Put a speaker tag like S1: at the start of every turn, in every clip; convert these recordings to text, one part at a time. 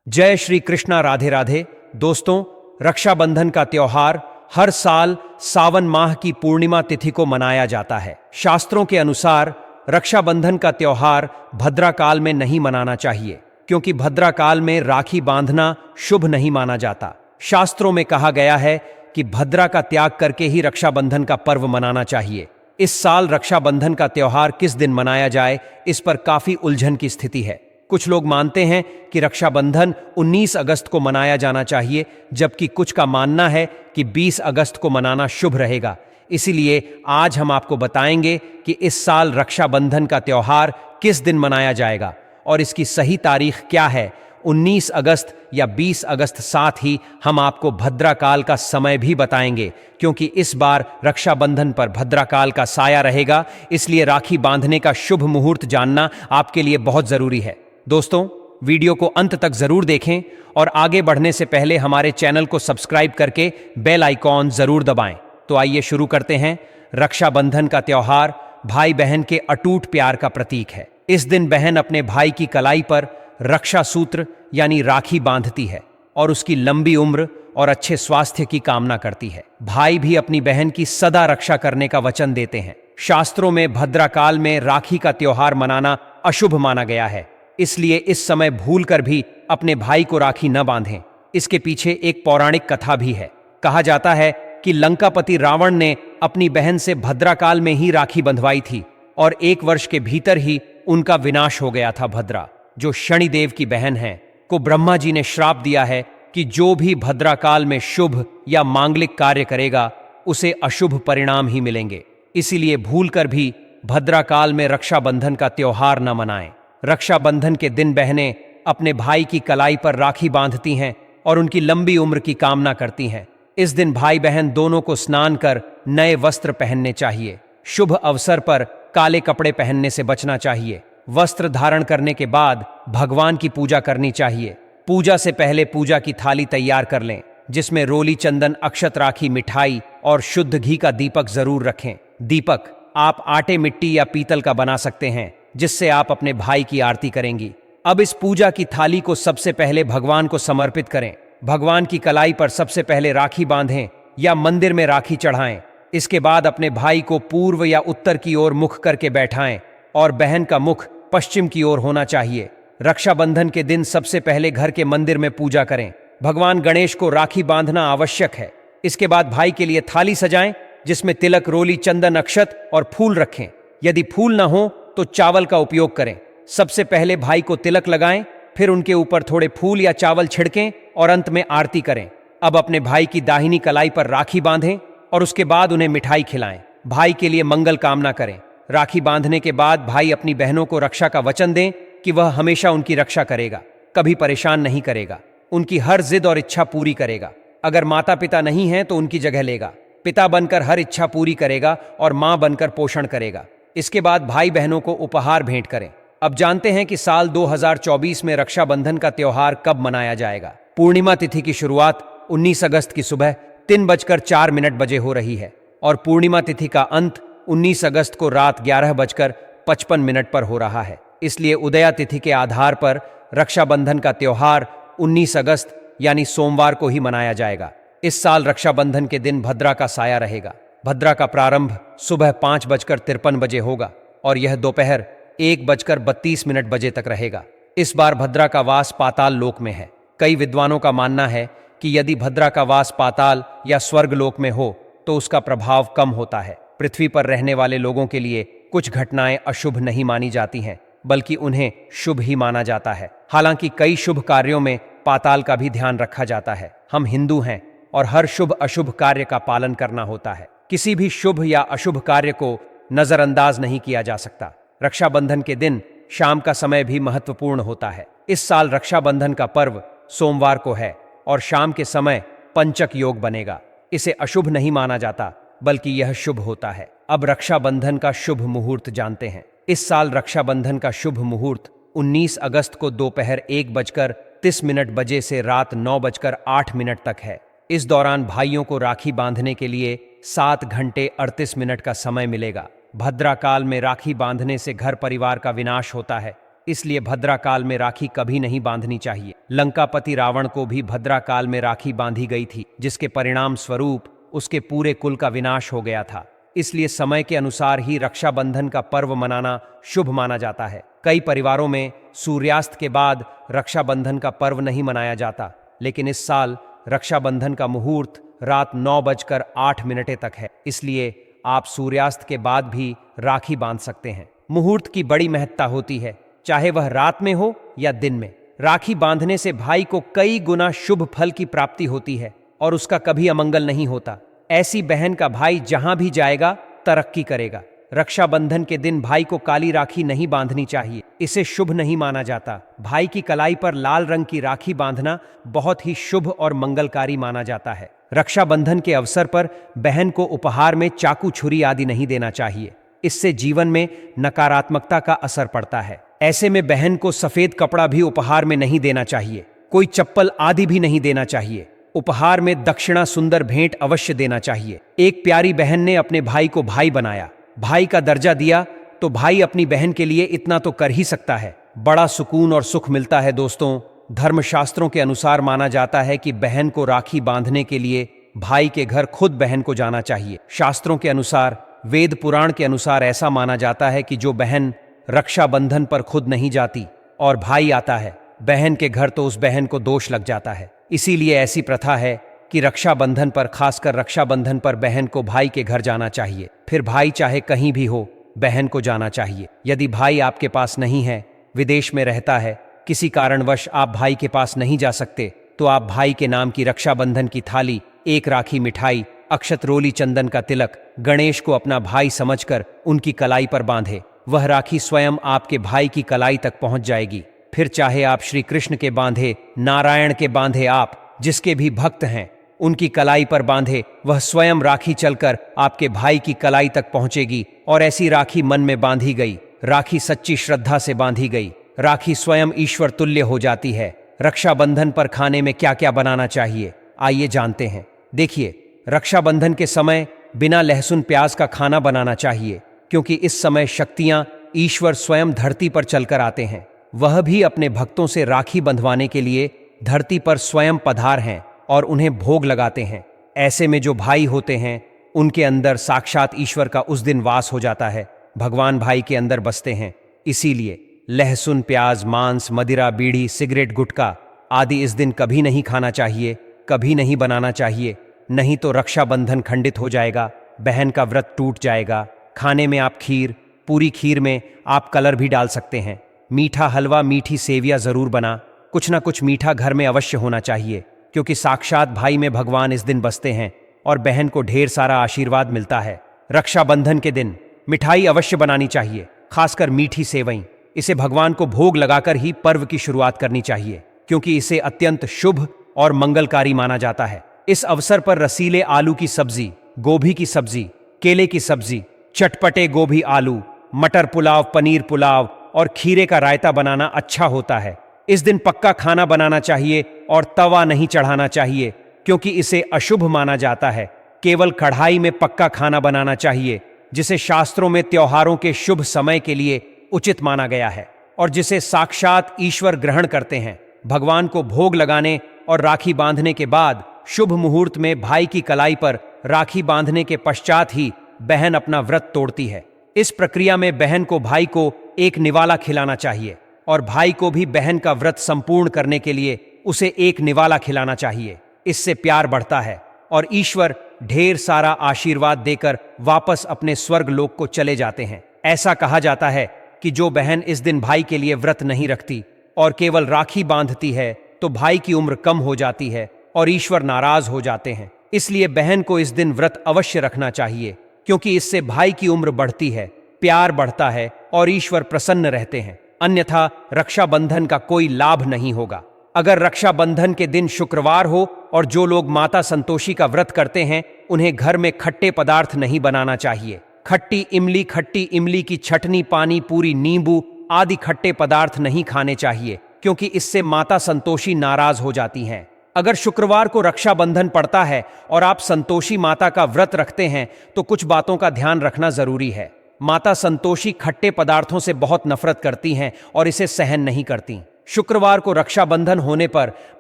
S1: जय श्री कृष्णा। राधे राधे। दोस्तों, रक्षाबंधन का त्योहार हर साल सावन माह की पूर्णिमा तिथि को मनाया जाता है। शास्त्रों के अनुसार रक्षाबंधन का त्योहार भद्रा काल में नहीं मनाना चाहिए, क्योंकि भद्रा काल में राखी बांधना शुभ नहीं माना जाता। शास्त्रों में कहा गया है कि भद्रा का त्याग करके ही रक्षाबंधन का पर्व मनाना चाहिए। इस साल रक्षाबंधन का त्योहार किस दिन मनाया जाए, इस पर काफी उलझन की स्थिति है। कुछ लोग मानते हैं कि रक्षाबंधन 19 अगस्त को मनाया जाना चाहिए, जबकि कुछ का मानना है कि 20 अगस्त को मनाना शुभ रहेगा। इसीलिए आज हम आपको बताएंगे कि इस साल रक्षाबंधन का त्योहार किस दिन मनाया जाएगा और इसकी सही तारीख क्या है, 19 अगस्त या 20 अगस्त। साथ ही हम आपको भद्राकाल का समय भी बताएंगे, क्योंकि इस बार रक्षाबंधन पर भद्राकाल का साया रहेगा। इसलिए राखी बांधने का शुभ मुहूर्त जानना आपके लिए बहुत जरूरी है। दोस्तों, वीडियो को अंत तक जरूर देखें और आगे बढ़ने से पहले हमारे चैनल को सब्सक्राइब करके बेल आइकॉन जरूर दबाएं। तो आइए शुरू करते हैं। रक्षाबंधन का त्योहार भाई बहन के अटूट प्यार का प्रतीक है। इस दिन बहन अपने भाई की कलाई पर रक्षा सूत्र यानी राखी बांधती है और उसकी लंबी उम्र और अच्छे स्वास्थ्य की कामना करती है। भाई भी अपनी बहन की सदा रक्षा करने का वचन देते हैं। शास्त्रों में भद्राकाल में राखी का त्योहार मनाना अशुभ माना गया है, इसलिए इस समय भूलकर भी अपने भाई को राखी न बांधें। इसके पीछे एक पौराणिक कथा भी है। कहा जाता है कि लंकापति रावण ने अपनी बहन से भद्राकाल में ही राखी बंधवाई थी और 1 वर्ष के भीतर ही उनका विनाश हो गया था। भद्रा, जो शनिदेव की बहन है, को ब्रह्मा जी ने श्राप दिया है कि जो भी भद्राकाल में शुभ या मांगलिक कार्य करेगा उसे अशुभ परिणाम ही मिलेंगे। इसीलिए भूलकर भी भद्राकाल में रक्षाबंधन का त्योहार न मनाएं। रक्षाबंधन के दिन बहनें अपने भाई की कलाई पर राखी बांधती हैं और उनकी लंबी उम्र की कामना करती हैं। इस दिन भाई बहन दोनों को स्नान कर नए वस्त्र पहनने चाहिए। शुभ अवसर पर काले कपड़े पहनने से बचना चाहिए। वस्त्र धारण करने के बाद भगवान की पूजा करनी चाहिए। पूजा से पहले पूजा की थाली तैयार कर लें, जिसमें रोली, चंदन, अक्षत, राखी, मिठाई और शुद्ध घी का दीपक जरूर रखें। दीपक आप आटे, मिट्टी या पीतल का बना सकते हैं, जिससे आप अपने भाई की आरती करेंगी। अब इस पूजा की थाली को सबसे पहले भगवान को समर्पित करें। भगवान की कलाई पर सबसे पहले राखी बांधें या मंदिर में राखी चढ़ाएं। इसके बाद अपने भाई को पूर्व या उत्तर की ओर मुख करके बैठाएं और बहन का मुख पश्चिम की ओर होना चाहिए। रक्षाबंधन के दिन सबसे पहले घर के मंदिर में पूजा करें। भगवान गणेश को राखी बांधना आवश्यक है। इसके बाद भाई के लिए थाली सजाएं, जिसमें तिलक, रोली, चंदन, अक्षत और फूल रखें। यदि फूल न हो तो चावल का उपयोग करें। सबसे पहले भाई को तिलक लगाएं, फिर उनके ऊपर थोड़े फूल या चावल छिड़कें और अंत में आरती करें। अब अपने भाई की दाहिनी कलाई पर राखी बांधें और उसके बाद उन्हें मिठाई खिलाएं। भाई के लिए मंगल कामना करें। राखी बांधने के बाद भाई अपनी बहनों को रक्षा का वचन दें कि वह हमेशा उनकी रक्षा करेगा, कभी परेशान नहीं करेगा, उनकी हर जिद और इच्छा पूरी करेगा। अगर माता पिता नहीं हैं तो उनकी जगह लेगा। पिता बनकर हर इच्छा पूरी करेगा और मां बनकर पोषण करेगा। इसके बाद भाई बहनों को उपहार भेंट करें। अब जानते हैं कि साल 2024 में रक्षाबंधन का त्योहार कब मनाया जाएगा। पूर्णिमा तिथि की शुरुआत 19 अगस्त की सुबह 3:04 हो रही है और पूर्णिमा तिथि का अंत 19 अगस्त को रात 11:55 पर हो रहा है। इसलिए उदया तिथि के आधार पर रक्षाबंधन का त्योहार 19 अगस्त यानी सोमवार को ही मनाया जाएगा। इस साल रक्षाबंधन के दिन भद्रा का साया रहेगा। भद्रा का प्रारंभ सुबह 5:53 होगा और यह दोपहर 1:32 तक रहेगा। इस बार भद्रा का वास पाताल लोक में है। कई विद्वानों का मानना है कि यदि भद्रा का वास पाताल या स्वर्ग लोक में हो तो उसका प्रभाव कम होता है। पृथ्वी पर रहने वाले लोगों के लिए कुछ घटनाएं अशुभ नहीं मानी जाती हैं, बल्कि उन्हें शुभ ही माना जाता है। हालांकि कई शुभ कार्यों में पाताल का भी ध्यान रखा जाता है। हम हिंदू हैं और हर शुभ अशुभ कार्य का पालन करना होता है। किसी भी शुभ या अशुभ कार्य को नजरअंदाज नहीं किया जा सकता। रक्षाबंधन के दिन शाम का समय भी महत्वपूर्ण होता है। इस साल रक्षाबंधन का पर्व सोमवार को है और शाम के समय पंचक योग बनेगा। इसे अशुभ नहीं माना जाता, बल्कि यह शुभ होता है। अब रक्षाबंधन का शुभ मुहूर्त जानते हैं। इस साल रक्षाबंधन का शुभ मुहूर्त 19 अगस्त को दोपहर 1:30 से रात 9:08 तक है। इस दौरान भाइयों को राखी बांधने के लिए 7 घंटे 38 मिनट का समय मिलेगा। भद्राकाल में राखी बांधने से घर परिवार का विनाश होता है। इसलिए भद्राकाल में राखी कभी नहीं बांधनी चाहिए। लंकापति रावण को भी भद्राकाल में राखी बांधी गई थी, जिसके परिणाम स्वरूप उसके पूरे कुल का विनाश हो गया था। इसलिए समय के अनुसार ही रक्षाबंधन का पर्व मनाना शुभ माना जाता है। कई परिवारों में सूर्यास्त के बाद रक्षाबंधन का पर्व नहीं मनाया जाता, लेकिन इस साल रक्षाबंधन का मुहूर्त रात 9:08 तक है, इसलिए आप सूर्यास्त के बाद भी राखी बांध सकते हैं। मुहूर्त की बड़ी महत्ता होती है, चाहे वह रात में हो या दिन में। राखी बांधने से भाई को कई गुना शुभ फल की प्राप्ति होती है और उसका कभी अमंगल नहीं होता। ऐसी बहन का भाई जहां भी जाएगा तरक्की करेगा। रक्षाबंधन के दिन भाई को काली राखी नहीं बांधनी चाहिए, इसे शुभ नहीं माना जाता। भाई की कलाई पर लाल रंग की राखी बांधना बहुत ही शुभ और मंगलकारी माना जाता है। रक्षाबंधन के अवसर पर बहन को उपहार में चाकू छुरी आदि नहीं देना चाहिए, इससे जीवन में नकारात्मकता का असर पड़ता है। ऐसे में बहन को सफेद कपड़ा भी उपहार में नहीं देना चाहिए, कोई चप्पल आदि भी नहीं देना चाहिए। उपहार में दक्षिणा सुंदर भेंट अवश्य देना चाहिए। एक प्यारी बहन ने अपने भाई को भाई बनाया, भाई का दर्जा दिया, तो भाई अपनी बहन के लिए इतना तो कर ही सकता है। बड़ा सुकून और सुख मिलता है। दोस्तों, धर्मशास्त्रों के अनुसार माना जाता है कि बहन को राखी बांधने के लिए भाई के घर खुद बहन को जाना चाहिए। शास्त्रों के अनुसार, वेद पुराण के अनुसार ऐसा माना जाता है कि जो बहन रक्षाबंधन पर खुद नहीं जाती और भाई आता है बहन के घर, तो उस बहन को दोष लग जाता है। इसीलिए ऐसी प्रथा है कि रक्षाबंधन पर, खासकर रक्षाबंधन पर बहन को भाई के घर जाना चाहिए। फिर भाई चाहे कहीं भी हो, बहन को जाना चाहिए। यदि भाई आपके पास नहीं है, विदेश में रहता है, किसी कारणवश आप भाई के पास नहीं जा सकते, तो आप भाई के नाम की रक्षाबंधन की थाली, एक राखी मिठाई, अक्षत रोली, चंदन का तिलक, गणेश को अपना भाई समझकर उनकी कलाई पर बांधे। वह राखी स्वयं आपके भाई की कलाई तक पहुंच जाएगी। फिर चाहे आप श्री कृष्ण के बांधे, नारायण के बांधे, आप जिसके भी भक्त हैं उनकी कलाई पर बांधे, वह स्वयं राखी चलकर आपके भाई की कलाई तक पहुंचेगी। और ऐसी राखी मन में बांधी गई, राखी सच्ची श्रद्धा से बांधी गई, राखी स्वयं ईश्वर तुल्य हो जाती है। रक्षाबंधन पर खाने में क्या क्या बनाना चाहिए, आइए जानते हैं। देखिए, रक्षाबंधन के समय बिना लहसुन प्याज का खाना बनाना चाहिए, क्योंकि इस समय शक्तियां, ईश्वर स्वयं धरती पर चलकर आते हैं। वह भी अपने भक्तों से राखी बंधवाने के लिए धरती पर स्वयं पधार हैं और उन्हें भोग लगाते हैं। ऐसे में जो भाई होते हैं उनके अंदर साक्षात ईश्वर का उस दिन वास हो जाता है। भगवान भाई के अंदर बसते हैं। इसीलिए लहसुन प्याज, मांस, मदिरा, बीड़ी, सिगरेट, गुटखा आदि इस दिन कभी नहीं खाना चाहिए, कभी नहीं बनाना चाहिए, नहीं तो रक्षाबंधन खंडित हो जाएगा, बहन का व्रत टूट जाएगा। खाने में आप खीर, पूरी खीर में आप कलर भी डाल सकते हैं। मीठा हलवा, मीठी सेवियां जरूर बना, कुछ ना कुछ मीठा घर में अवश्य होना चाहिए, क्योंकि साक्षात भाई में भगवान इस दिन बसते हैं और बहन को ढेर सारा आशीर्वाद मिलता है। रक्षाबंधन के दिन मिठाई अवश्य बनानी चाहिए, खासकर मीठी सेवई। इसे भगवान को भोग लगाकर ही पर्व की शुरुआत करनी चाहिए, क्योंकि इसे अत्यंत शुभ और मंगलकारी माना जाता है। इस अवसर पर रसीले आलू की सब्जी, गोभी की सब्जी, केले की सब्जी, चटपटे गोभी आलू, मटर पुलाव, पनीर पुलाव और खीरे का रायता बनाना अच्छा होता है। इस दिन पक्का खाना बनाना चाहिए और तवा नहीं चढ़ाना चाहिए, क्योंकि इसे अशुभ माना जाता है। केवल कढ़ाई में पक्का खाना बनाना चाहिए, जिसे शास्त्रों में त्योहारों के शुभ समय के लिए उचित माना गया है और जिसे साक्षात ईश्वर ग्रहण करते हैं। भगवान को भोग लगाने और राखी बांधने के बाद शुभ मुहूर्त में भाई की कलाई पर राखी बांधने के पश्चात ही बहन अपना व्रत तोड़ती है। इस प्रक्रिया में बहन को भाई को एक निवाला खिलाना चाहिए और भाई को भी बहन का व्रत संपूर्ण करने के लिए उसे एक निवाला खिलाना चाहिए। इससे प्यार बढ़ता है और ईश्वर ढेर सारा आशीर्वाद देकर वापस अपने स्वर्ग लोक को चले जाते हैं। ऐसा कहा जाता है कि जो बहन इस दिन भाई के लिए व्रत नहीं रखती और केवल राखी बांधती है, तो भाई की उम्र कम हो जाती है और ईश्वर नाराज हो जाते हैं। इसलिए बहन को इस दिन व्रत अवश्य रखना चाहिए, क्योंकि इससे भाई की उम्र बढ़ती है, प्यार बढ़ता है और ईश्वर प्रसन्न रहते हैं। अन्यथा रक्षाबंधन का कोई लाभ नहीं होगा। अगर रक्षाबंधन के दिन शुक्रवार हो और जो लोग माता संतोषी का व्रत करते हैं, उन्हें घर में खट्टे पदार्थ नहीं बनाना चाहिए। खट्टी इमली की चटनी, पानी पूरी, नींबू आदि खट्टे पदार्थ नहीं खाने चाहिए, क्योंकि इससे माता संतोषी नाराज हो जाती हैं। अगर शुक्रवार को रक्षाबंधन पड़ता है और आप संतोषी माता का व्रत रखते हैं, तो कुछ बातों का ध्यान रखना जरूरी है। माता संतोषी खट्टे पदार्थों से बहुत नफरत करती हैं और इसे सहन नहीं करती। शुक्रवार को रक्षाबंधन होने पर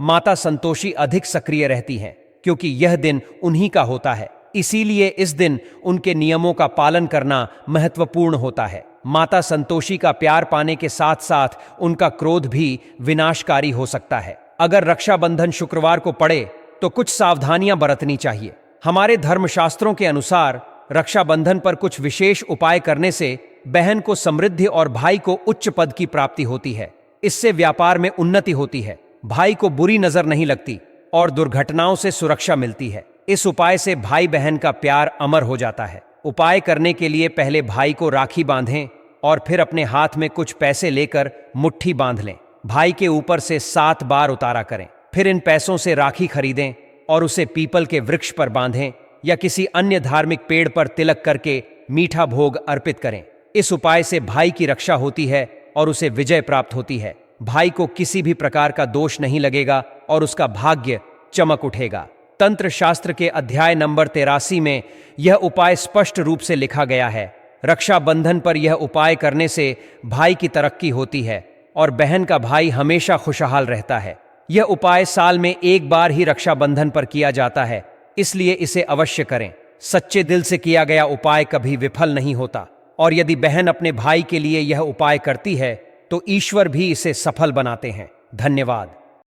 S1: माता संतोषी अधिक सक्रिय रहती हैं, क्योंकि यह दिन उन्हीं का होता है। इसीलिए इस दिन उनके नियमों का पालन करना महत्वपूर्ण होता है। माता संतोषी का प्यार पाने के साथ साथ उनका क्रोध भी विनाशकारी हो सकता है। अगर रक्षाबंधन शुक्रवार को पड़े तो कुछ सावधानियां बरतनी चाहिए। हमारे धर्मशास्त्रों के अनुसार रक्षाबंधन पर कुछ विशेष उपाय करने से बहन को समृद्धि और भाई को उच्च पद की प्राप्ति होती है। इससे व्यापार में उन्नति होती है, भाई को बुरी नजर नहीं लगती और दुर्घटनाओं से सुरक्षा मिलती है। इस उपाय से भाई बहन का प्यार अमर हो जाता है। उपाय करने के लिए पहले भाई को राखी बांधें और फिर अपने हाथ में कुछ पैसे लेकर मुट्ठी बांध लें। भाई के ऊपर से 7 बार उतारा करें। फिर इन पैसों से राखी खरीदें और उसे पीपल के वृक्ष पर बांधें या किसी अन्य धार्मिक पेड़ पर तिलक करके मीठा भोग अर्पित करें। इस उपाय से भाई की रक्षा होती है और उसे विजय प्राप्त होती है। भाई को किसी भी प्रकार का दोष नहीं लगेगा और उसका भाग्य चमक उठेगा। तंत्र शास्त्र के अध्याय नंबर 83 में यह उपाय स्पष्ट रूप से लिखा गया है। रक्षाबंधन पर यह उपाय करने से भाई की तरक्की होती है और बहन का भाई हमेशा खुशहाल रहता है। यह उपाय साल में एक बार ही रक्षाबंधन पर किया जाता है, इसलिए इसे अवश्य करें। सच्चे दिल से किया गया उपाय कभी विफल नहीं होता और यदि बहन अपने भाई के लिए यह उपाय करती है तो ईश्वर भी इसे सफल बनाते हैं। धन्यवाद।